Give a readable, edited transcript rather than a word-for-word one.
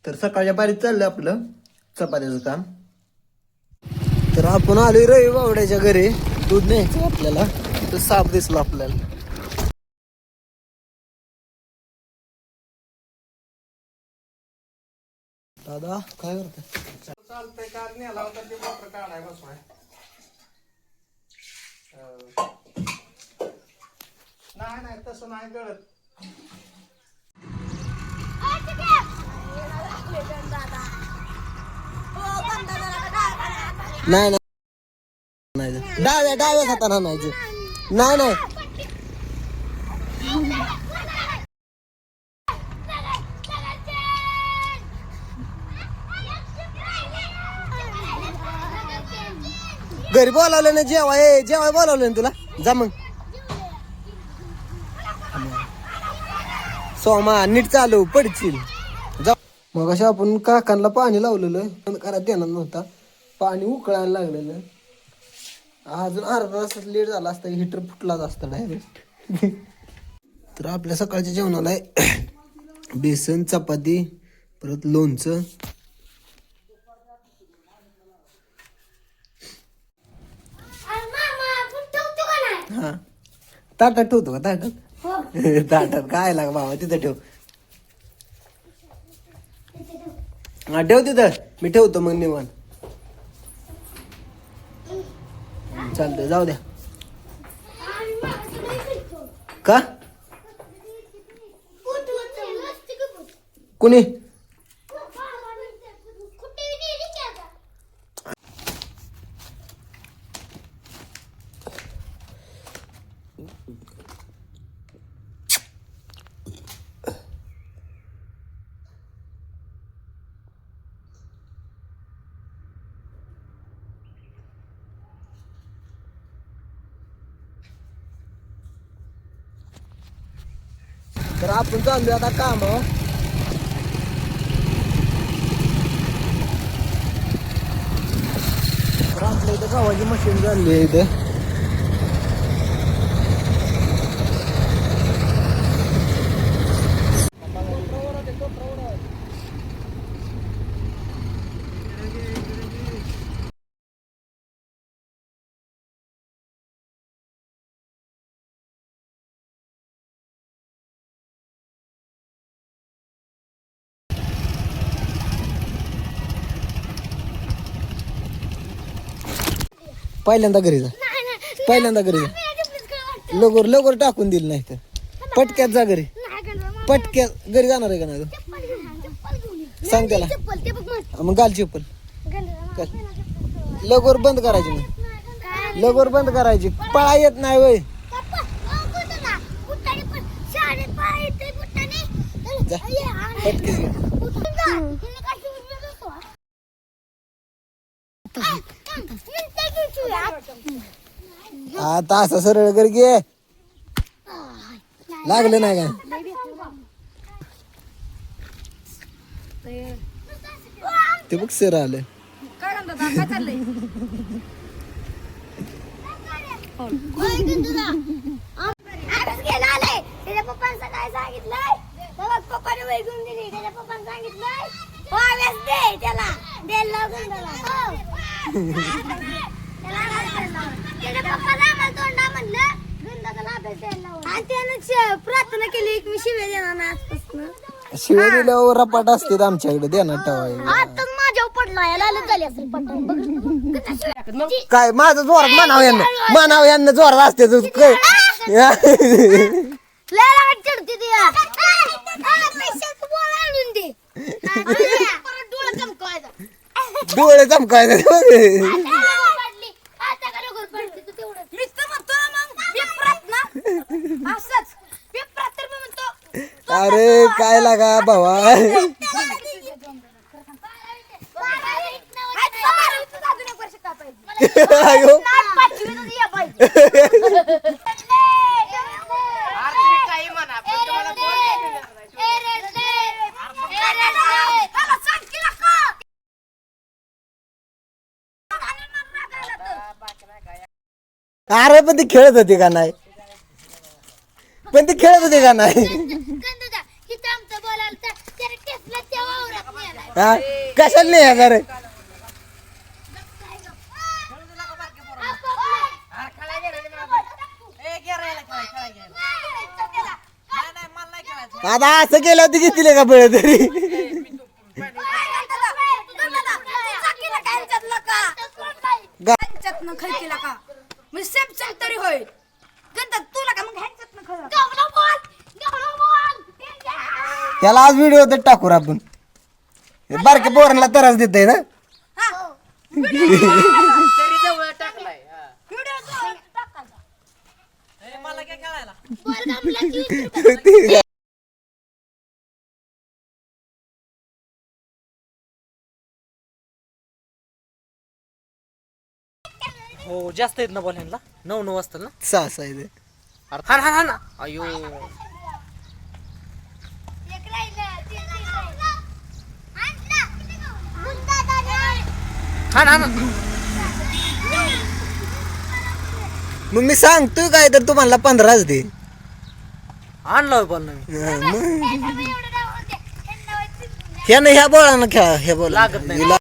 तर सकाळच्या पारीत चाललं आपलं चपात्याचं काम. तर आपण आलोय रवी बावड्याच्या घरी. दूध न्यायचं आपल्याला. तर साप दिसला आपल्याला. दादा काय करतोय? चालतंय कार नेला होता ते मोटर काढाय बसवाय. नाही तसं नाही कळत. नाही डाव्या हाताने आणायचं. नाही घरी बोलावलं ना जेवाय बोलावलं ना तुला. जा मग सोमा नीट चालू पडशील. जा मग अशा आपण काकांना पाणी लावलेलं पण घरात देणार नव्हता. पाणी उकळायला लागलेलं. अजून अर्धा तास लेट झाला असता हिटर फुटलाच असता डायरेक्ट. तर आपल्या सकाळच्या जेवणाला आहे बेसन चपाती परत लोणचं. हा ताटात ठेवतो का ताटात? ताटात काय लाग बाबा तिथं ठेव. हा ठेव तिथं मी ठेवतो मग निवांत. चालतंय जाऊ द्या. का कुणी तर आपण चाललोय आता कामावर. तर आपल्या इथं गव्हाची मशीन चालली आहे इथं. पहिल्यांदा घरी जा. लवकर टाकून दिल नाही तर पटक्यात जा घरी. पटक्यात घरी जाणार आहे का नाही तू? सांग त्याला. मग घाल चप्पल. लवकर बंद करायची. मग लवकर बंद करायची. पळा येत नाही वय. आता असं सरळ कर घे. लागलं नाही का? ते बघ सर आलं. त्याच्या पप्पाने सकाळी सांगितलंय. पप्पाने वही घेऊन दिली. त्याच्या पप्पाने सांगितलंय दे त्याला द्यायला त्याच्या पप्पाला आम्हाला तोंडा म्हणलं गंधाचा अभ्यास द्यायला. आणि त्यानं प्रार्थना केली की मी शिव्या देणार नाही आजपासून. शिव्या दिल्यावर रपाट असते आमच्याकडे देणार ठेवाय. आता माझ्यावर पडला याला झाली असेल पटकन. काय माझं जोरात मानाव यांना जोरात असते तुझ काय. चढते डोळे चमकायचे. अरे काय लागा भावा. अरे पण ती खेळत होती का नाही? पण ती खेळत होती का नाही? हा कशाला नाही हजार आता असं केलं होतं घेतले का बळ तरी खळकीला का म्हणजे सेम सेम तरी होईल गंधक तुला का मग ह्यांच्यातनं खळ त्याला आज व्हिडिओ तर टाकू रे आपण बारक्या पोरांना त्रास देतय ना तरी जवळ टाकलाय मला काय कळायला हो जास्त आहेत ना बॉल ह्यांना 9 वाजता ना सहा आहे अरे हा हा ना अयो हा ना मग मी सांगतोय काय तर तुम्हाला 15च दे आणलं बॉल नवीन ह्या बोळानं खेळा ह्या बोला लागत नाही.